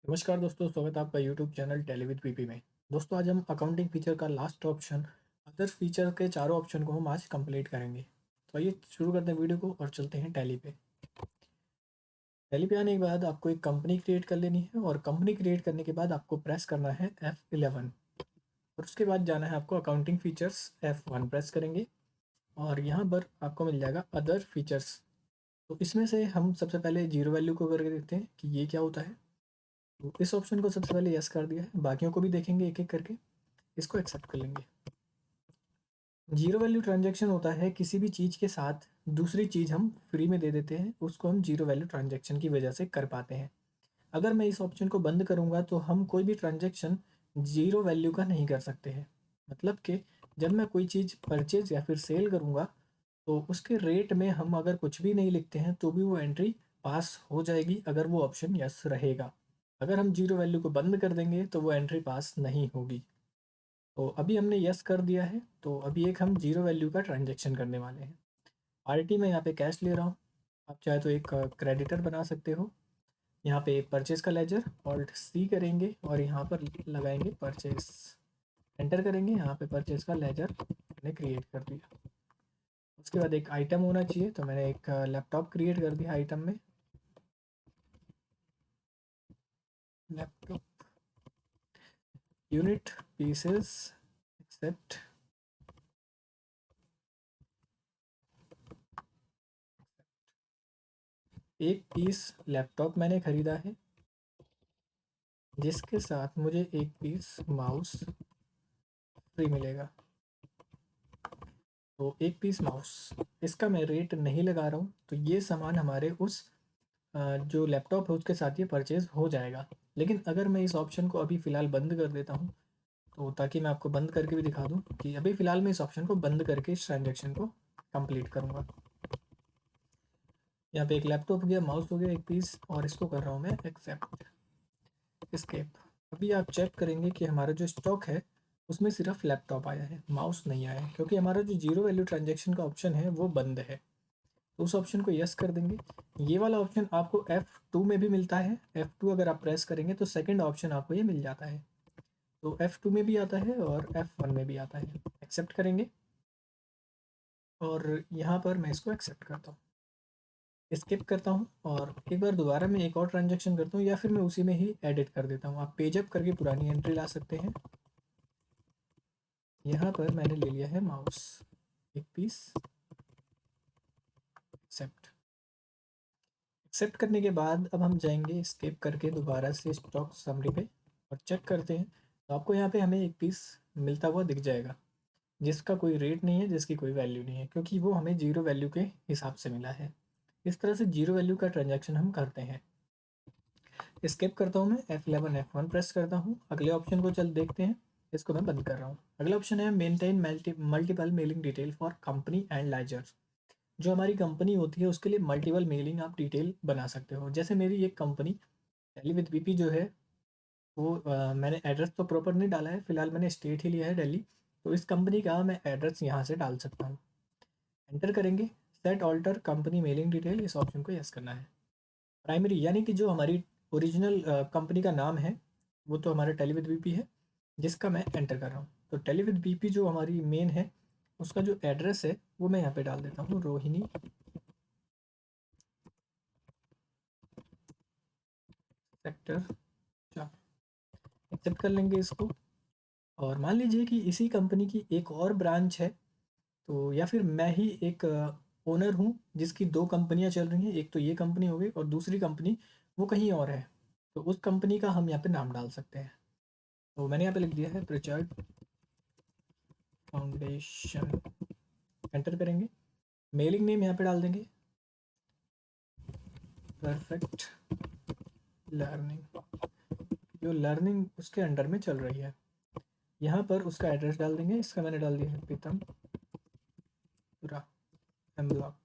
नमस्कार दोस्तों, स्वागत है आपका YouTube channel tally with PP में। दोस्तों, आज हम अकाउंटिंग फीचर का लास्ट ऑप्शन अदर फीचर के चारों ऑप्शन को हम आज कंप्लीट करेंगे। तो आइए शुरू करते हैं वीडियो को और चलते हैं टैली पे। टैली पे आने के बाद आपको एक कंपनी क्रिएट कर लेनी है और कंपनी क्रिएट करने के बाद आपको प्रेस करना है F11 और उसके बाद जाना है आपको अकाउंटिंग फीचर्स। F1 प्रेस करेंगे और यहाँ पर आपको मिल जाएगा अदर फीचर्स। तो इसमें से हम सबसे पहले जीरो वैल्यू को करके देखते हैं कि ये क्या होता है। तो इस ऑप्शन को सबसे पहले यस कर दिया है, बाकियों को भी देखेंगे एक एक करके। इसको एक्सेप्ट कर लेंगे। जीरो वैल्यू ट्रांजैक्शन होता है किसी भी चीज़ के साथ दूसरी चीज़ हम फ्री में दे देते हैं, उसको हम जीरो वैल्यू ट्रांजैक्शन की वजह से कर पाते हैं। अगर मैं इस ऑप्शन को बंद करूँगा तो हम कोई भी ट्रांजैक्शन जीरो वैल्यू का नहीं कर सकते हैं। मतलब कि जब मैं कोई चीज़ परचेज या फिर सेल करूँगा तो उसके रेट में हम अगर कुछ भी नहीं लिखते हैं तो भी वो एंट्री पास हो जाएगी, अगर वो ऑप्शन यस रहेगा। अगर हम जीरो वैल्यू को बंद कर देंगे तो वो एंट्री पास नहीं होगी। तो अभी हमने यस कर दिया है, तो अभी एक हम जीरो वैल्यू का ट्रांजैक्शन करने वाले हैं। पार्टी में यहाँ पे कैश ले रहा हूँ, आप चाहे तो एक क्रेडिटर बना सकते हो। यहाँ पे परचेज का लेजर ऑल्ट सी करेंगे और यहाँ पर लगाएंगे परचेज, एंटर करेंगे। यहाँ पे परचेज का लेजर मैंने क्रिएट कर दिया। उसके बाद एक आइटम होना चाहिए, तो मैंने एक लैपटॉप क्रिएट कर दिया आइटम में। Laptop unit pieces accept. एक पीस लैपटॉप मैंने खरीदा है जिसके साथ मुझे एक पीस माउस फ्री मिलेगा। तो एक पीस माउस, इसका मैं रेट नहीं लगा रहा हूँ, तो ये सामान हमारे उस जो लैपटॉप है उसके साथ ये परचेज हो जाएगा। लेकिन अगर मैं इस ऑप्शन को अभी फ़िलहाल बंद कर देता हूँ, तो ताकि मैं आपको बंद करके भी दिखा दूँ कि अभी फ़िलहाल मैं इस ऑप्शन को बंद करके इस ट्रांजेक्शन को कंप्लीट करूँगा। यहाँ पे एक लैपटॉप हो गया, माउस हो गया एक पीस, और इसको कर रहा हूँ मैं एक्सेप्ट, एस्केप। अभी आप चेक करेंगे कि हमारा जो स्टॉक है उसमें सिर्फ लैपटॉप आया है, माउस नहीं आया है, क्योंकि हमारा जो जीरो वैल्यू ट्रांजैक्शन का ऑप्शन है वो बंद है। तो उस ऑप्शन को यस कर देंगे। ये वाला ऑप्शन आपको F2 में भी मिलता है। F2 अगर आप प्रेस करेंगे तो सेकंड ऑप्शन आपको ये मिल जाता है। तो F2 में भी आता है और F1 में भी आता है। एक्सेप्ट करेंगे और यहाँ पर मैं इसको एक्सेप्ट करता हूँ, स्किप करता हूँ और एक बार दोबारा मैं एक और ट्रांजेक्शन करता हूँ, या फिर मैं उसी में ही एडिट कर देता हूँ। आप पेज अप करके पुरानी एंट्री ला सकते हैं। यहाँ पर मैंने ले लिया है माउस एक पीस, एक्सेप्ट। एक्सेप्ट करने के बाद अब हम जाएंगे स्किप करके दोबारा से स्टॉक समरी पे और चेक करते हैं। तो आपको यहाँ पे हमें एक पीस मिलता हुआ दिख जाएगा जिसका कोई रेट नहीं है, जिसकी कोई वैल्यू नहीं है, क्योंकि वो हमें जीरो वैल्यू के हिसाब से मिला है। इस तरह से जीरो वैल्यू का ट्रांजैक्शन हम करते हैं। स्किप करता हूँ मैं, F11 F1 प्रेस करता हूँ। अगले ऑप्शन को चल देखते हैं, इसको मैं बंद कर रहा हूँ। अगला ऑप्शन है maintain multiple mailing detail for company and ledger. जो हमारी कंपनी होती है उसके लिए मल्टीपल मेलिंग आप डिटेल बना सकते हो। जैसे मेरी एक कंपनी टैली विद बीपी जो है वो मैंने एड्रेस तो प्रॉपर नहीं डाला है, फिलहाल मैंने स्टेट ही लिया है दिल्ली। तो इस कंपनी का मैं एड्रेस यहाँ से डाल सकता हूँ। एंटर करेंगे, set alter company mailing detail, इस ऑप्शन को यस करना है। प्राइमरी यानी कि जो हमारी ओरिजिनल कंपनी का नाम है वो तो हमारा टैली विद बीपी है, जिसका मैं एंटर कर रहा हूँ। तो टैली विद बीपी जो हमारी मेन है उसका जो एड्रेस है वो मैं यहाँ पे डाल देता हूँ, रोहिणी सेक्टर 4। एक्सेप्ट कर लेंगे इसको। और मान लीजिए कि इसी कंपनी की एक और ब्रांच है, तो या फिर मैं ही एक ओनर हूँ जिसकी दो कंपनियां चल रही हैं, एक तो ये कंपनी हो गई और दूसरी कंपनी वो कहीं और है। तो उस कंपनी का हम यहाँ पे नाम डाल सकते हैं। तो मैंने यहाँ पे लिख दिया है प्रिचर्ड फाउंडेशन। एंटर करेंगे, मेलिंग नेम यहाँ पे डाल देंगे परफेक्ट लर्निंग। जो लर्निंग उसके अंडर में चल रही है, यहाँ पर उसका एड्रेस डाल देंगे। इसका मैंने डाल दिया है पीतमपुरा एम ब्लॉक।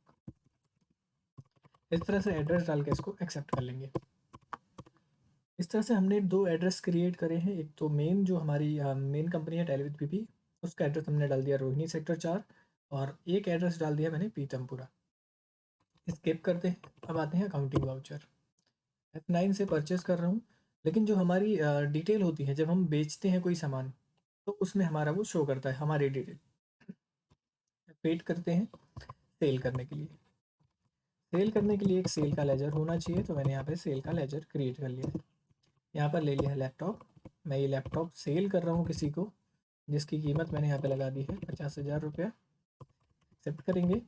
इस तरह से एड्रेस डाल के इसको एक्सेप्ट कर लेंगे। इस तरह से हमने दो एड्रेस क्रिएट करे हैं। एक तो मेन जो हमारी मेन कंपनी है टैली विद पीपी, उसका एड्रेस हमने डाल दिया रोहिणी सेक्टर 4, और एक एड्रेस डाल दिया मैंने पीतमपुरा। स्किप करते हैं, अब आते हैं अकाउंटिंग वाउचर। F9 से परचेस कर रहा हूँ, लेकिन जो हमारी डिटेल होती है जब हम बेचते हैं कोई सामान, तो उसमें हमारा वो शो करता है हमारी डिटेल। वेट करते हैं सेल करने के लिए। सेल करने के लिए एक सेल का लेजर होना चाहिए, तो मैंने यहाँ पे सेल का लेजर क्रिएट कर लिया है। यहाँ पर ले लिया है लैपटॉप। मैं ये लैपटॉप सेल कर रहा हूँ किसी को, जिसकी कीमत मैंने यहाँ पे लगा दी है 50,000 रुपया। एक्सेप्ट करेंगे,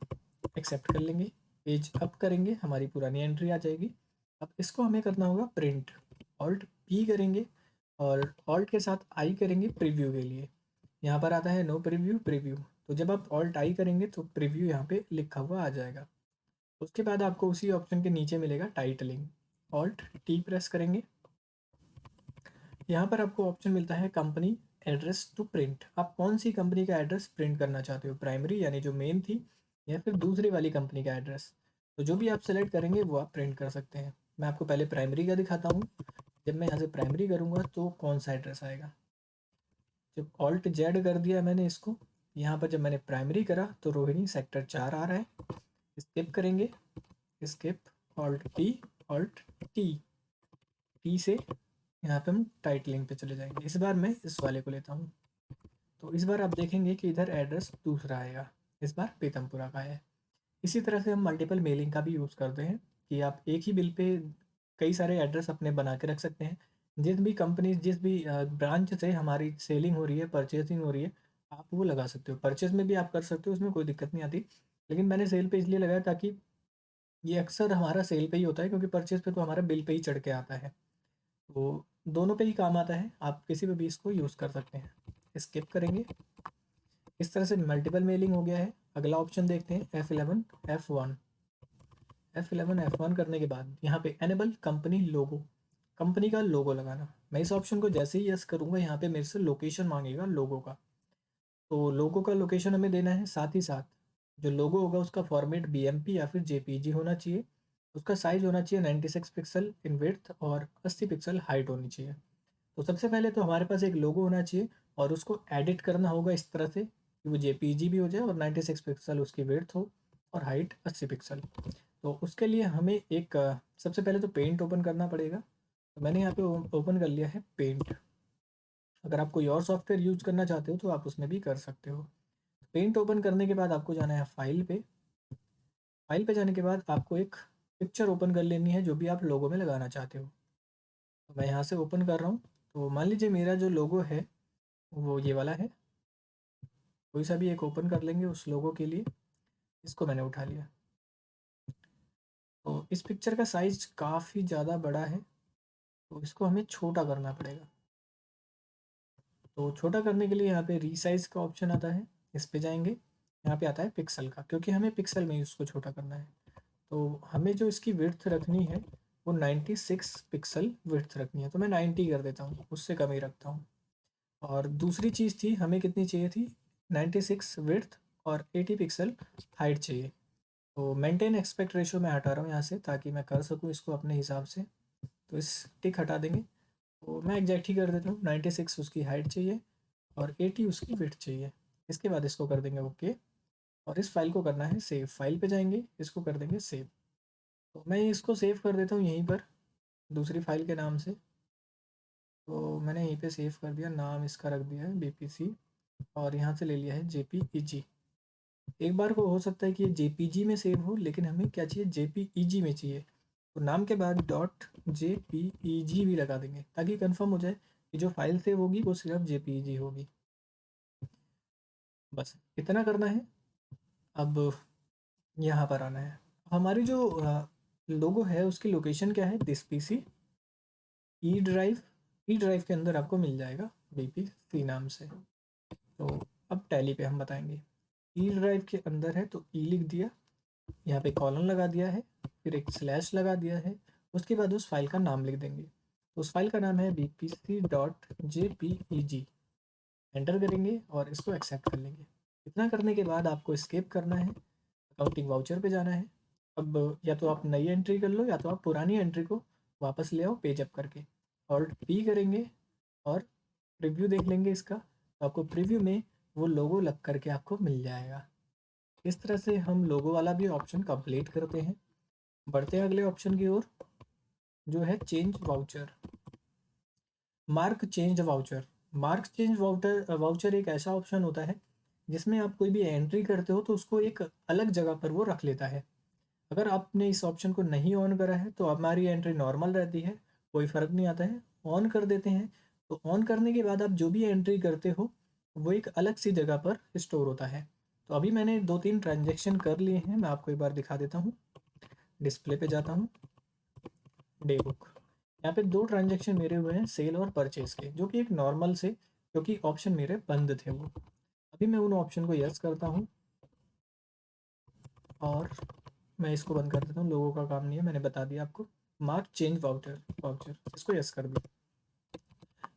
एक्सेप्ट कर लेंगे, पेज अप करेंगे, हमारी पुरानी एंट्री आ जाएगी। अब इसको हमें करना होगा प्रिंट। ऑल्ट पी करेंगे और ऑल्ट के साथ आई करेंगे प्रीव्यू के लिए। यहाँ पर आता है नो प्रीव्यू प्रीव्यू, तो जब आप ऑल्ट आई करेंगे तो प्रीव्यू यहाँ पे लिखा हुआ आ जाएगा। उसके बाद आपको उसी ऑप्शन के नीचे मिलेगा टाइटलिंग। ऑल्ट टी प्रेस करेंगे, यहाँ पर आपको ऑप्शन मिलता है कंपनी एड्रेस टू प्रिंट। आप कौन सी कंपनी का एड्रेस प्रिंट करना चाहते हो, प्राइमरी यानी जो मेन थी, या फिर दूसरी वाली कंपनी का एड्रेस। तो जो भी आप सेलेक्ट करेंगे वो आप प्रिंट कर सकते हैं। मैं आपको पहले प्राइमरी का दिखाता हूँ। जब मैं यहाँ से प्राइमरी करूँगा तो कौन सा एड्रेस आएगा। जब ऑल्ट जेड कर दिया मैंने इसको, यहाँ पर जब मैंने प्राइमरी करा तो रोहिणी सेक्टर 4 आ रहा है। स्किप करेंगे, skip, alt P, alt T, T से यहाँ पे हम टाइटलिंग पे चले जाएंगे। इस बार मैं इस वाले को लेता हूँ, तो इस बार आप देखेंगे कि इधर एड्रेस दूसरा आएगा, इस बार पीतमपुरा का है। इसी तरह से हम मल्टीपल मेलिंग का भी यूज़ करते हैं कि आप एक ही बिल पे कई सारे एड्रेस अपने बना के रख सकते हैं। जिस भी कंपनी, जिस भी ब्रांच से हमारी सेलिंग हो रही है, परचेजिंग हो रही है, आप वो लगा सकते हो। परचेज में भी आप कर सकते हो, उसमें कोई दिक्कत नहीं आती। लेकिन मैंने सेल पे इसलिए लगाया ताकि ये अक्सर हमारा सेल पे ही होता है, क्योंकि परचेज पे तो हमारा बिल पे ही चढ़ के आता है। तो दोनों पे ही काम आता है, आप किसी पे भी इसको यूज़ कर सकते हैं। स्किप करेंगे। इस तरह से मल्टीपल मेलिंग हो गया है। अगला ऑप्शन देखते हैं F11 F1। F11 F1 करने के बाद यहाँ पे एनेबल कंपनी लोगो, कंपनी का लोगो लगाना। मैं इस ऑप्शन को जैसे ही यस करूँगा, यहाँ पे मेरे से लोकेशन मांगेगा लोगो का। तो लोगो का लोकेशन हमें देना है, साथ ही साथ जो लोगो होगा उसका फॉर्मेट BMP या फिर JPG होना चाहिए। उसका साइज़ होना चाहिए 96 पिक्सल इन विड्थ और 80 पिक्सल हाइट होनी चाहिए। तो सबसे पहले तो हमारे पास एक लोगो होना चाहिए और उसको एडिट करना होगा इस तरह से कि वो JPG भी हो जाए और 96 पिक्सल उसकी विड्थ हो और हाइट 80 पिक्सल। तो उसके लिए हमें एक सबसे पहले तो पेंट ओपन करना पड़ेगा। तो मैंने यहाँ पे ओपन कर लिया है पेंट। अगर आप कोई और सॉफ्टवेयर यूज करना चाहते हो तो आप उसमें भी कर सकते हो। पेंट ओपन करने के बाद आपको जाना है फाइल पे। फाइल पे जाने के बाद आपको एक पिक्चर ओपन कर लेनी है जो भी आप लोगो में लगाना चाहते हो। तो मैं यहाँ से ओपन कर रहा हूँ। तो मान लीजिए मेरा जो लोगो है वो ये वाला है। कोई सा भी एक ओपन कर लेंगे उस लोगो के लिए। इसको मैंने उठा लिया। तो इस पिक्चर का साइज़ काफ़ी ज़्यादा बड़ा है, तो इसको हमें छोटा करना पड़ेगा। तो छोटा करने के लिए यहाँ पे रीसाइज़ का ऑप्शन आता है, इस पे जाएंगे। यहाँ पे आता है पिक्सल का, क्योंकि हमें पिक्सल में ही उसको छोटा करना है। तो हमें जो इसकी विड्थ रखनी है वो 96 पिक्सल विड्थ रखनी है, तो मैं 90 कर देता हूँ, उससे कम ही रखता हूँ। और दूसरी चीज़ थी, हमें कितनी चाहिए थी, 96 विड्थ और 80 पिक्सल हाइट चाहिए। तो मेंटेन एक्सपेक्ट रेशियो मैं हटा रहा हूँ यहाँ से, ताकि मैं कर सकूँ इसको अपने हिसाब से। तो इस टिक हटा देंगे। तो मैं एग्जैक्ट ही कर देता हूँ, 96 उसकी हाइट चाहिए और 80 उसकी विड्थ चाहिए। इसके बाद इसको कर देंगे ओके, और इस फाइल को करना है सेव। फाइल पे जाएंगे, इसको कर देंगे सेव। तो मैं इसको सेव कर देता हूँ यहीं पर दूसरी फाइल के नाम से। तो मैंने यहीं पे सेव कर दिया, नाम इसका रख दिया है BPC और यहाँ से ले लिया है JPEG। एक बार को हो सकता है कि ये JPG में सेव हो, लेकिन हमें क्या चाहिए, JPEG में चाहिए। तो नाम के बाद .jpeg भी लगा देंगे ताकि कंफर्म हो जाए कि जो फाइल सेव होगी वो सिर्फ JPEG होगी। बस इतना करना है। अब यहाँ पर आना है। हमारी जो लोगो है उसकी लोकेशन क्या है, this PC E drive. E drive के अंदर आपको मिल जाएगा BPC नाम से। तो अब टैली पे हम बताएंगे। ई ड्राइव के अंदर है तो ई लिख दिया, यहाँ पे कॉलन लगा दिया है, फिर एक स्लैश लगा दिया है। उसके बाद उस फाइल का नाम लिख देंगे। तो उस फाइल का नाम है bpc.jpeg। एंटर करेंगे और इसको एक्सेप्ट कर लेंगे। इतना करने के बाद आपको एस्केप करना है, अकाउंटिंग वाउचर पे जाना है। अब या तो आप नई एंट्री कर लो या तो आप पुरानी एंट्री को वापस ले आओ पेज अप करके। ऑल्ट पी करेंगे और प्रीव्यू देख लेंगे इसका, तो आपको प्रीव्यू में वो लोगो लग करके आपको मिल जाएगा। इस तरह से हम लोगो वाला भी ऑप्शन कंप्लीट करते हैं। बढ़ते हैं अगले ऑप्शन की ओर, जो है change voucher. Mark change voucher. Mark change voucher एक ऐसा ऑप्शन होता है जिसमें आप कोई भी एंट्री करते हो तो उसको एक अलग जगह पर वो रख लेता है। अगर आपने इस ऑप्शन को नहीं ऑन करा है तो हमारी एंट्री नॉर्मल रहती है, कोई फ़र्क नहीं आता है। ऑन कर देते हैं तो ऑन करने के बाद आप जो भी एंट्री करते हो वो एक अलग सी जगह पर स्टोर होता है। तो अभी मैंने 2-3 ट्रांज़ैक्शन कर लिए हैं, मैं आपको एक बार दिखा देता हूँ। डिस्प्ले पे जाता हूँ, डे बुक। यहाँ पे 2 ट्रांज़ैक्शन मेरे हुए हैं सेल और परचेज़ के, जो कि एक नॉर्मल से, क्योंकि ऑप्शन मेरे बंद थे वो। अभी मैं उन ऑप्शन को यस करता हूँ और मैं इसको बंद कर देता हूँ, लोगों का काम नहीं है, मैंने बता दिया आपको। मार्क चेंज वाउचर वाउचर इसको यस कर दिया।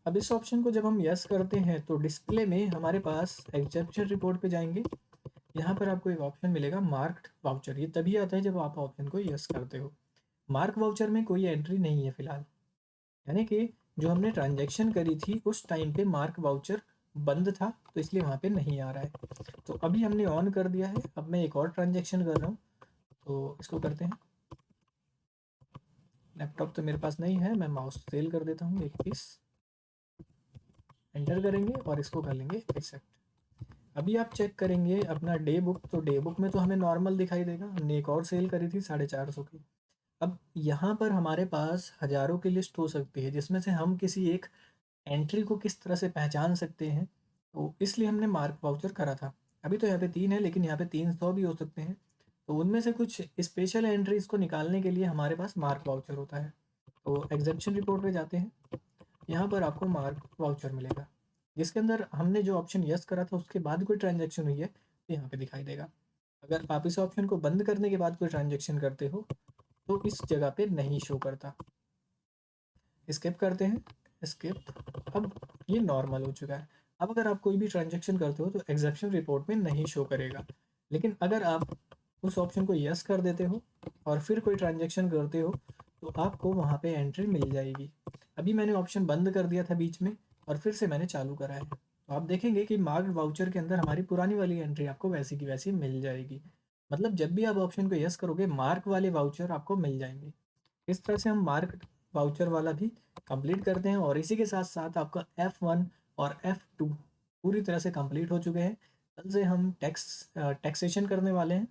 अब इस ऑप्शन को जब हम यस करते हैं तो डिस्प्ले में हमारे पास एग्जेक्शन रिपोर्ट पे जाएंगे। यहाँ पर आपको एक ऑप्शन मिलेगा मार्क्ड वाउचर। ये तभी आता है जब आप ऑप्शन को यस करते हो। मार्क वाउचर में कोई एंट्री नहीं है फिलहाल, यानी कि जो हमने ट्रांजैक्शन करी थी उस टाइम पे मार्क वाउचर बंद था, तो इसलिए वहाँ पे नहीं आ रहा है। तो अभी हमने ऑन कर दिया है। अब मैं एक और ट्रांजैक्शन कर रहा हूँ, तो इसको करते हैं। लैपटॉप तो मेरे पास नहीं है, मैं माउस सेल कर देता हूँ 1 पीस। एंटर करेंगे और इसको कर लेंगे एक्सेप्ट। अभी आप चेक करेंगे अपना डे बुक, तो डे बुक में तो हमें नॉर्मल दिखाई देगा। हमने एक और सेल करी थी 450 की। अब यहाँ पर हमारे पास हज़ारों की लिस्ट हो सकती है जिसमें से हम किसी एक एंट्री को किस तरह से पहचान सकते हैं, तो इसलिए हमने मार्क वाउचर करा था। अभी तो यहाँ पे 3 है, लेकिन यहाँ पे 300 भी हो सकते हैं। तो उनमें से कुछ स्पेशल एंट्रीज को निकालने के लिए हमारे पास मार्क वाउचर होता है। तो एग्जेप्शन रिपोर्ट पे जाते हैं, यहाँ पर आपको मार्क वाउचर मिलेगा जिसके अंदर हमने जो ऑप्शन यस करा था उसके बाद कोई ट्रांजैक्शन हुई है तो यहाँ पे दिखाई देगा। अगर आप इस ऑप्शन को बंद करने के बाद कोई ट्रांजैक्शन करते हो तो इस जगह पे नहीं शो करता। स्किप करते हैं, स्किप। अब ये नॉर्मल हो चुका है। अब अगर आप कोई भी ट्रांजैक्शन करते हो तो एग्जेप्शन रिपोर्ट में नहीं शो करेगा, लेकिन अगर आप उस ऑप्शन को यस कर देते हो और फिर कोई ट्रांजैक्शन करते हो तो आपको वहाँ पे एंट्री मिल जाएगी। अभी मैंने ऑप्शन बंद कर दिया था बीच में और फिर से मैंने चालू करा है, तो आप देखेंगे कि मार्क्ड वाउचर के अंदर हमारी पुरानी वाली एंट्री आपको वैसी की वैसी मिल जाएगी। मतलब जब भी आप ऑप्शन को यस करोगे मार्क वाले वाउचर आपको मिल जाएंगे। इस तरह से हम मार्क वाउचर वाला भी कंप्लीट करते हैं और इसी के साथ साथ आपका F1 और F2 पूरी तरह से कंप्लीट हो चुके हैं। कल से हम टैक्सेशन करने वाले हैं।